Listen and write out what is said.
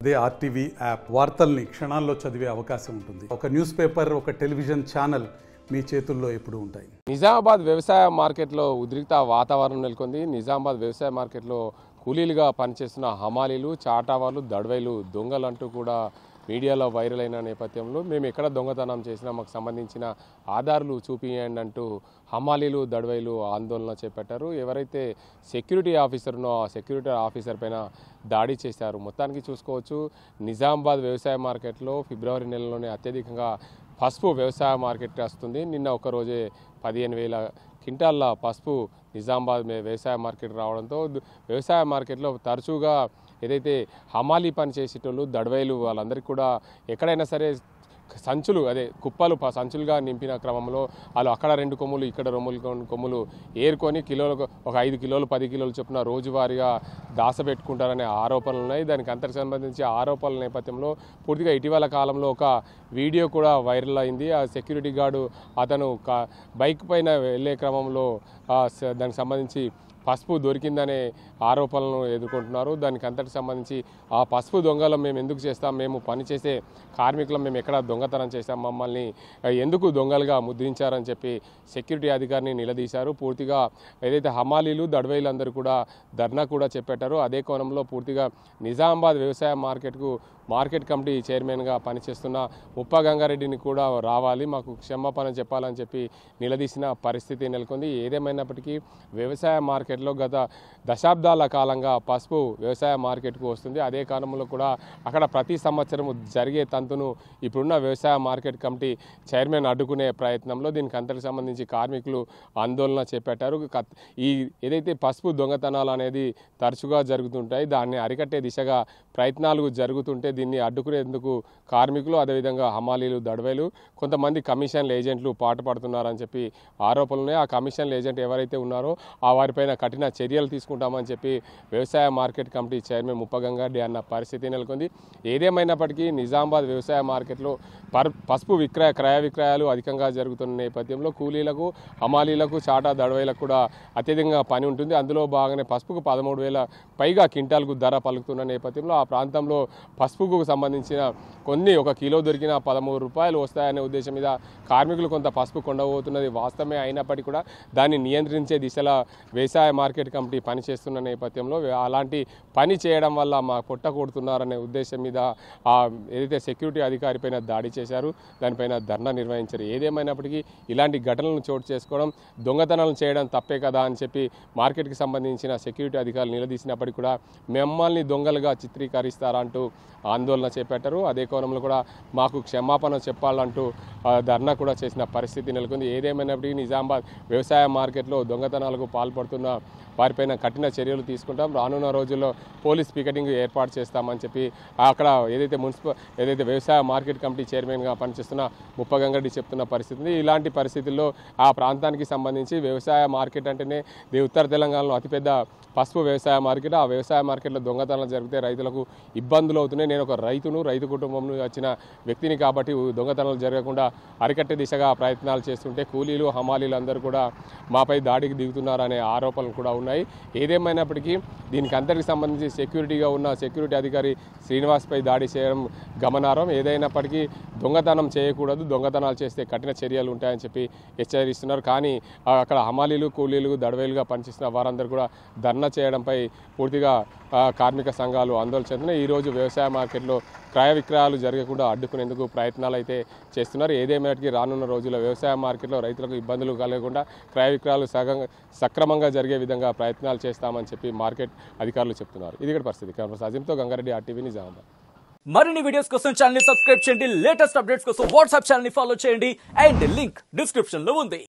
అదే RTV app వార్తల్ని క్షణాల్లో చదివే అవకాశం ఉంటుంది. ఒక న్యూస్ పేపర్, ఒక టెలివిజన్ ఛానల్ మీ చేతుల్లో ఎప్పుడూ ఉంటాయి. నిజామాబాద్ వ్యవసాయ మార్కెట్లో ఉద్రిక్త వాతావరణం నెలకొంది. నిజామాబాద్ వ్యవసాయ మార్కెట్లో కూలీలుగా పనిచేస్తున్న హమాలీలు, చాటావాలు, దడవైలు, దొంగలు అంటూ కూడా మీడియాలో వైరల్ అయిన నేపథ్యంలో మేము ఎక్కడ దొంగతనం చేసినా మాకు సంబంధించిన ఆధారాలు చూపియండి అంటూ హమాలీలు, దడవైలు ఆందోళన చేపట్టారు. ఎవరైతే సెక్యూరిటీ ఆఫీసర్ ఉన్నో ఆ సెక్యూరిటీ ఆఫీసర్ పైన దాడి చేశారు. మొత్తానికి చూసుకోవచ్చు, నిజామాబాద్ వ్యవసాయ మార్కెట్లో ఫిబ్రవరి నెలలోనే అత్యధికంగా పసుపు వ్యవసాయ మార్కెట్ వస్తుంది. నిన్న ఒకరోజే 15,000 క్వింటాళ్ళ పసుపు నిజామాబాద్ వ్యవసాయ మార్కెట్ రావడంతో వ్యవసాయ మార్కెట్లో తరచుగా ఏదైతే హమాలీ పని చేసేటోళ్ళు, దడవైలు వాళ్ళందరికీ కూడా ఎక్కడైనా సరే సంచులు కుప్పలు సంచులుగా నింపిన క్రమంలో వాళ్ళు అక్కడ 2 కొమ్ములు ఇక్కడ 2 కొమ్ములు ఏరుకొని కిలోలకు ఒక 5 కిలోలు 10 కిలోలు చొప్పున రోజువారీగా దాసపెట్టుకుంటారనే ఆరోపణలు ఉన్నాయి. దానికి అంతకు సంబంధించి ఆరోపణల నేపథ్యంలో పూర్తిగా ఇటీవల కాలంలో ఒక వీడియో కూడా వైరల్ అయింది. ఆ సెక్యూరిటీ గార్డు అతను బైక్ పైన వెళ్ళే క్రమంలో దానికి సంబంధించి పసుపు దొరికిందనే ఆరోపణలను ఎదుర్కొంటున్నారు. దానికి అంతటికి సంబంధించి ఆ పసుపు దొంగలం మేము ఎందుకు చేస్తాం, మేము పనిచేసే కార్మికులం మేము ఎక్కడ దొంగతనం చేస్తాం, మమ్మల్ని ఎందుకు దొంగలుగా ముద్రించారని చెప్పి సెక్యూరిటీ అధికారిని నిలదీశారు. పూర్తిగా ఏదైతే హమాలీలు, దడవైలు అందరూ కూడా ధర్నా కూడా చేపట్టారు. అదే కోణంలో పూర్తిగా నిజామాబాద్ వ్యవసాయ మార్కెట్ కమిటీ చైర్మన్గా పనిచేస్తున్న ముప్ప గంగారెడ్డిని కూడా రావాలి, మాకు క్షమాపణ చెప్పాలని చెప్పి నిలదీసిన పరిస్థితి నెలకొంది. ఏదేమైనప్పటికీ వ్యవసాయ మార్కెట్లో గత దశాబ్దాల కాలంగా పసుపు వ్యవసాయ మార్కెట్కు వస్తుంది. అదే కాలంలో కూడా అక్కడ ప్రతి సంవత్సరం జరిగే తంతును ఇప్పుడున్న వ్యవసాయ మార్కెట్ కమిటీ చైర్మన్ అడ్డుకునే ప్రయత్నంలో దీనికి అంతకు సంబంధించి కార్మికులు ఆందోళన చేపట్టారు. ఈ ఏదైతే పసుపు దొంగతనాలు అనేది తరచుగా జరుగుతుంటాయి, దాన్ని అరికట్టే దిశగా ప్రయత్నాలు జరుగుతుంటే దీన్ని అడ్డుకునేందుకు కార్మికులు, అదేవిధంగా హమాలీలు, దడవైలు, కొంతమంది కమిషన్ల ఏజెంట్లు పాటుపడుతున్నారని చెప్పి ఆరోపణలు ఉన్నాయి. ఆ కమిషన్ల ఏజెంట్ ఎవరైతే ఉన్నారో ఆ వారిపైన కఠిన చర్యలు తీసుకుంటామని చెప్పి వ్యవసాయ మార్కెట్ కమిటీ చైర్మన్ ముప్ప గంగారెడ్డి అన్న పరిస్థితి నెలకొంది. ఏదేమైనప్పటికీ నిజామాబాద్ వ్యవసాయ మార్కెట్లో పసుపు క్రయ విక్రయాలు అధికంగా జరుగుతున్న నేపథ్యంలో కూలీలకు, హమాలీలకు, చాటా, దడవైలకు కూడా అత్యధికంగా పని ఉంటుంది. అందులో భాగంగానే పసుపుకు 13,000 పైగా క్వింటాల్కు ధర పలుకుతున్న నేపథ్యంలో ఆ ప్రాంతంలో పసుపుకు సంబంధించిన ఒక కిలో దొరికిన 13 రూపాయలు వస్తాయనే ఉద్దేశం మీద కార్మికులు కొంత పసుపు కొండబోతున్నది వాస్తవమే అయినప్పటికీ కూడా దాన్ని నియంత్రించే దిశలో వ్యవసాయ మార్కెట్ కమిటీ పనిచేస్తున్న నేపథ్యంలో అలాంటి పని చేయడం వల్ల మా పొట్ట కొడుతున్నారనే ఉద్దేశం మీద ఏదైతే సెక్యూరిటీ అధికారి పైన దాడి చేశారు, దానిపైన ధర్నా నిర్వహించారు. ఏదేమైనప్పటికీ ఇలాంటి ఘటనలను చోటు చేసుకోవడం, దొంగతనాలు చేయడం తప్పే కదా అని చెప్పి మార్కెట్కి సంబంధించిన సెక్యూరిటీ అధికారులు నిలదీసినప్పటికీ కూడా మమ్మల్ని దొంగలుగా చిత్రీకరిస్తారంటూ ఆందోళన చేపట్టారు. అదే కోణంలో కూడా మాకు క్షమాపణ చెప్పాలంటూ ధర్నా కూడా చేసిన పరిస్థితి నెలకొంది. ఏదేమైనప్పటికీ నిజామాబాద్ వ్యవసాయ మార్కెట్లో దొంగతనాలకు పాల్పడుతున్న వారిపైన కఠిన చర్యలు తీసుకుంటాం, రానున్న రోజుల్లో పోలీస్ పికెటింగ్ ఏర్పాటు చేస్తామని చెప్పి అక్కడ ఏదైతే వ్యవసాయ మార్కెట్ కమిటీ చైర్మన్గా పనిచేస్తున్న ముప్ప గంగారెడ్డి చెప్తున్న పరిస్థితి ఉంది. ఇలాంటి పరిస్థితుల్లో ఆ ప్రాంతానికి సంబంధించి వ్యవసాయ మార్కెట్ అంటేనే ఉత్తర తెలంగాణలో అతిపెద్ద పసుపు వ్యవసాయ మార్కెట్. ఆ వ్యవసాయ మార్కెట్లో దొంగతనాలు జరిగితే రైతులకు ఇబ్బందులు అవుతున్నాయి. నేను ఒక రైతు కుటుంబం నుంచి వచ్చిన వ్యక్తిని కాబట్టి దొంగతనాలు జరగకుండా అరికట్టే దిశగా ప్రయత్నాలు చేస్తుంటే కూలీలు, హమాలీలు అందరూ కూడా మాపై దాడికి దిగుతున్నారనే ఆరోపణలు కూడా ఉన్నాయి. ఏదేమైనప్పటికీ దీనికి అందరికి సంబంధించి సెక్యూరిటీగా ఉన్న సెక్యూరిటీ అధికారి శ్రీనివాస్పై దాడి చేయడం గమనార్హం. ఏదైనప్పటికీ దొంగతనం చేయకూడదు, దొంగతనాలు చేస్తే కఠిన చర్యలు ఉంటాయని చెప్పి హెచ్చరిస్తున్నారు. కానీ అక్కడ హమాలీలు, కూలీలు, దడవైలుగా పనిచేస్తున్న వారందరూ కూడా ధర్నా చేయడంపై పూర్తిగా కార్మిక సంఘాలు ఆందోళన చెందుతున్నాయి. ఈరోజు వ్యవసాయ మార్కెట్లో క్రయ విక్రయాలు జరగకుండా అడ్డుకునేందుకు ప్రయత్నాలు అయితే చేస్తున్నారు. ఏదేమైనటికీ రానున్న రోజుల్లో వ్యవసాయ మార్కెట్లో రైతులకు ఇబ్బందులు కలగకుండా క్రయ విక్రయాలు సక్రమంగా జరిగే విధంగా ప్రయత్నాలు చేస్తామని చెప్పి మార్కెట్ అధికారులు చెప్తున్నారు. ఇది కూడా పరిస్థితి. అజింతో గంగారెడ్డి, RTV, నిజామాబాద్. మరిన్ని వీడియోస్ కోసం ఛానల్ ని సబ్స్క్రైబ్ చేయండి, లేటెస్ట్ అప్డేట్స్ కోసం వాట్సాప్ ఛానల్ ని ఫాలో చేయండి అండ్ లింక్ డిస్క్రిప్షన్ లో ఉంది.